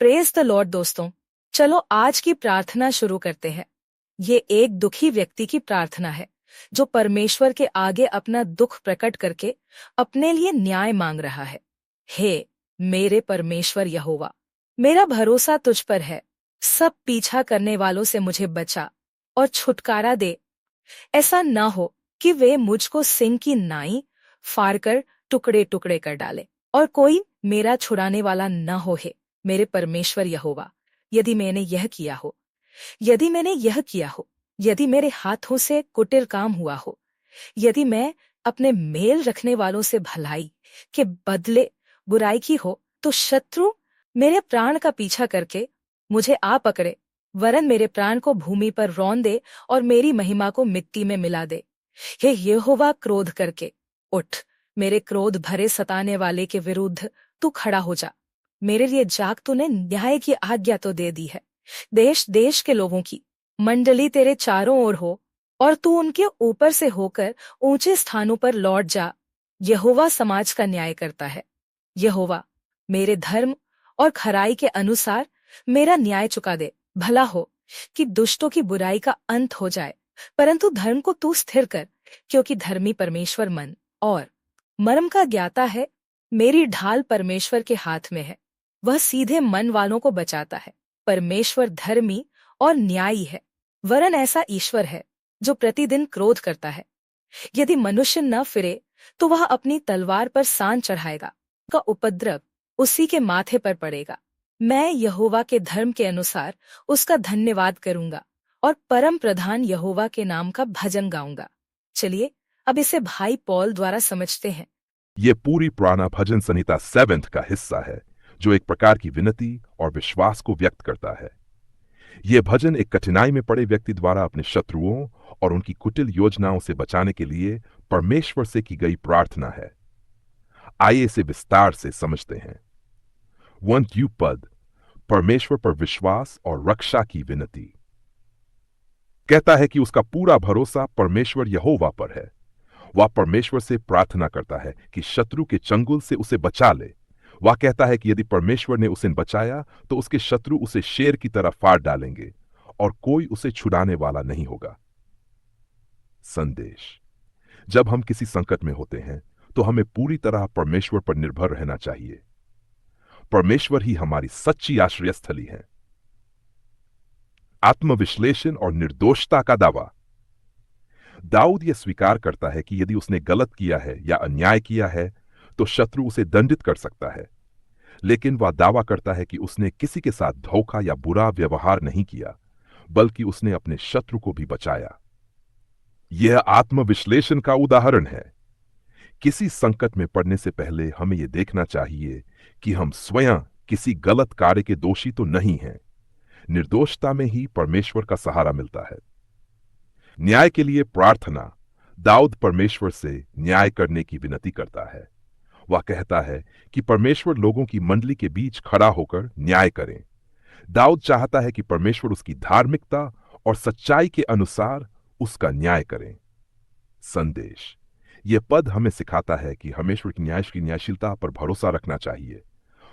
Praise the Lord दोस्तों। चलो आज की प्रार्थना शुरू करते हैं। ये एक दुखी व्यक्ति की प्रार्थना है जो परमेश्वर के आगे अपना दुख प्रकट करके अपने लिए न्याय मांग रहा है। हे मेरे परमेश्वर यहोवा, मेरा भरोसा तुझ पर है। सब पीछा करने वालों से मुझे बचा और छुटकारा दे। ऐसा न हो कि वे मुझको सिंह की नाई फाड़कर टुकड़े टुकड़े कर डाले और कोई मेरा छुड़ाने वाला न हो। हे मेरे परमेश्वर यहोवा, यदि मैंने यह किया हो, यदि मैंने यह किया हो, यदि मेरे हाथों से कुटिल काम हुआ हो, यदि मैं अपने मेल रखने वालों से भलाई के बदले बुराई की हो, तो शत्रु मेरे प्राण का पीछा करके मुझे आ पकड़े, वरन मेरे प्राण को भूमि पर रौंद दे और मेरी महिमा को मिट्टी में मिला दे। हे यहोवा, क्रोध करके उठ, मेरे क्रोध भरे सताने वाले के विरुद्ध तू खड़ा हो जा। मेरे लिए जाग, तूने न्याय की आज्ञा तो दे दी है। देश देश के लोगों की मंडली तेरे चारों ओर हो और तू उनके ऊपर से होकर ऊंचे स्थानों पर लौट जा। यहोवा समाज का न्याय करता है। यहोवा, मेरे धर्म और खराई के अनुसार मेरा न्याय चुका दे। भला हो कि दुष्टों की बुराई का अंत हो जाए, परंतु धर्म को तू स्थिर कर, क्योंकि धर्मी परमेश्वर मन और मर्म का ज्ञाता है। मेरी ढाल परमेश्वर के हाथ में है, वह सीधे मन वालों को बचाता है। परमेश्वर धर्मी और न्यायी है, वरन ऐसा ईश्वर है जो प्रतिदिन क्रोध करता है। यदि मनुष्य न फिरे तो वह अपनी तलवार पर सान चढ़ाएगा, का उपद्रव उसी के माथे पर पड़ेगा। मैं यहोवा के धर्म के अनुसार उसका धन्यवाद करूंगा और परम प्रधान यहोवा के नाम का भजन गाऊंगा। चलिए अब इसे भाई पॉल द्वारा समझते हैं। ये पूरी पुराना भजन संहिता 7 का हिस्सा है, जो एक प्रकार की विनती और विश्वास को व्यक्त करता है। यह भजन एक कठिनाई में पड़े व्यक्ति द्वारा अपने शत्रुओं और उनकी कुटिल योजनाओं से बचाने के लिए परमेश्वर से की गई प्रार्थना है। आइए इसे विस्तार से समझते हैं। 1 पद, परमेश्वर पर विश्वास और रक्षा की विनती, कहता है कि उसका पूरा भरोसा परमेश्वर यहोवा पर है। वह परमेश्वर से प्रार्थना करता है कि शत्रु के चंगुल से उसे बचा ले। वह कहता है कि यदि परमेश्वर ने उसे बचाया तो उसके शत्रु उसे शेर की तरह फाड़ डालेंगे और कोई उसे छुड़ाने वाला नहीं होगा। संदेश, जब हम किसी संकट में होते हैं तो हमें पूरी तरह परमेश्वर पर निर्भर रहना चाहिए। परमेश्वर ही हमारी सच्ची आश्रय स्थली है। आत्मविश्लेषण और निर्दोषता का दावा। दाऊद यह स्वीकार करता है कि यदि उसने गलत किया है या अन्याय किया है तो शत्रु उसे दंडित कर सकता है, लेकिन वह दावा करता है कि उसने किसी के साथ धोखा या बुरा व्यवहार नहीं किया, बल्कि उसने अपने शत्रु को भी बचाया। यह आत्मविश्लेषण का उदाहरण है। किसी संकट में पड़ने से पहले हमें यह देखना चाहिए कि हम स्वयं किसी गलत कार्य के दोषी तो नहीं हैं। निर्दोषता में ही परमेश्वर का सहारा मिलता है। न्याय के लिए प्रार्थना। दाऊद परमेश्वर से न्याय करने की विनती करता है। वह कहता है कि परमेश्वर लोगों की मंडली के बीच खड़ा होकर न्याय करें। दाऊद चाहता है कि परमेश्वर उसकी धार्मिकता और सच्चाई के अनुसार उसका न्याय करें। संदेश, यह पद हमें सिखाता है कि परमेश्वर की न्यायशीलता पर भरोसा रखना चाहिए।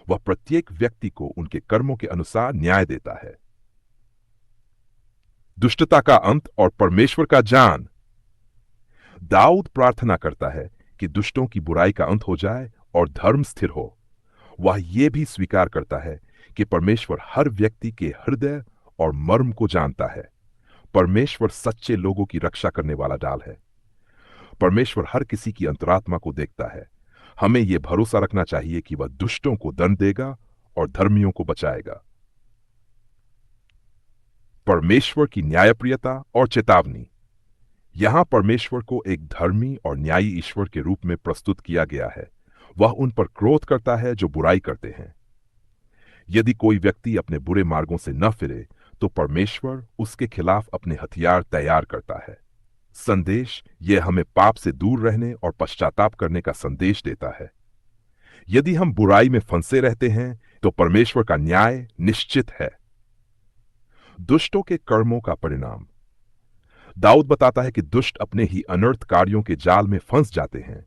वह प्रत्येक व्यक्ति को उनके कर्मों के अनुसार न्याय देता है। दुष्टता का अंत और परमेश्वर का जान। दाऊद प्रार्थना करता है कि दुष्टों की बुराई का अंत हो जाए और धर्म स्थिर हो। वह यह भी स्वीकार करता है कि परमेश्वर हर व्यक्ति के हृदय और मर्म को जानता है। परमेश्वर सच्चे लोगों की रक्षा करने वाला ढाल है। परमेश्वर हर किसी की अंतरात्मा को देखता है। हमें यह भरोसा रखना चाहिए कि वह दुष्टों को दंड देगा और धर्मियों को बचाएगा। परमेश्वर की न्यायप्रियता और चेतावनी। यहां परमेश्वर को एक धर्मी और न्यायी ईश्वर के रूप में प्रस्तुत किया गया है। वह उन पर क्रोध करता है जो बुराई करते हैं। यदि कोई व्यक्ति अपने बुरे मार्गों से न फिरे तो परमेश्वर उसके खिलाफ अपने हथियार तैयार करता है। संदेश, यह हमें पाप से दूर रहने और पश्चाताप करने का संदेश देता है। यदि हम बुराई में फंसे रहते हैं तो परमेश्वर का न्याय निश्चित है। दुष्टों के कर्मों का परिणाम। दाऊद बताता है कि दुष्ट अपने ही अनर्थ कार्यों के जाल में फंस जाते हैं।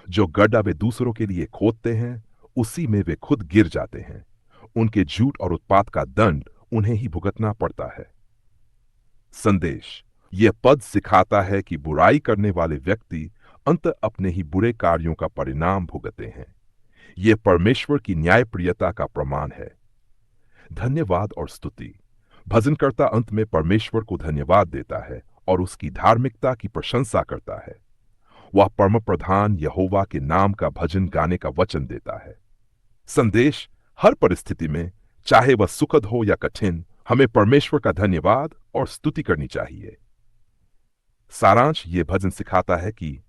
जो गड्ढा वे दूसरों के लिए खोदते हैं, उसी में वे खुद गिर जाते हैं। उनके झूठ और उत्पात का दंड उन्हें ही भुगतना पड़ता है। संदेश: यह पद सिखाता है कि बुराई करने वाले व्यक्ति अंत अपने ही बुरे कार्यों का परिणाम भुगतते हैं। यह परमेश्वर की न्यायप्रियता का प्रमाण है। धन्यवाद और स्तुति: भजनकर्ता अंत में परमेश्वर को धन्यवाद देता है और उसकी धार्मिकता की प्रशंसा करता है। वह परम प्रधान यहोवा के नाम का भजन गाने का वचन देता है। संदेश: हर परिस्थिति में, चाहे वह सुखद हो या कठिन, हमें परमेश्वर का धन्यवाद और स्तुति करनी चाहिए। सारांश: ये भजन सिखाता है कि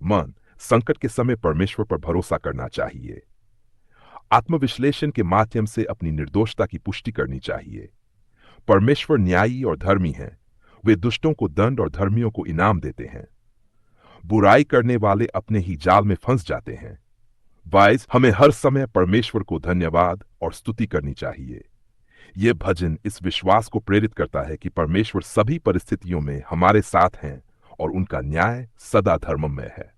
मन संकट के समय परमेश्वर पर भरोसा करना चाहिए। आत्मविश्लेषण के माध्यम से अपनी निर्दोषता की पुष्टि करनी चाहिए। परमेश्वर न्यायी और धर्मी हैं। वे दुष्टों को दंड और धर्मियों को इनाम देते हैं। बुराई करने वाले अपने ही जाल में फंस जाते हैं। वाइज: हमें हर समय परमेश्वर को धन्यवाद और स्तुति करनी चाहिए। यह भजन इस विश्वास को प्रेरित करता है कि परमेश्वर सभी परिस्थितियों में हमारे साथ हैं और उनका न्याय सदा धर्ममय है।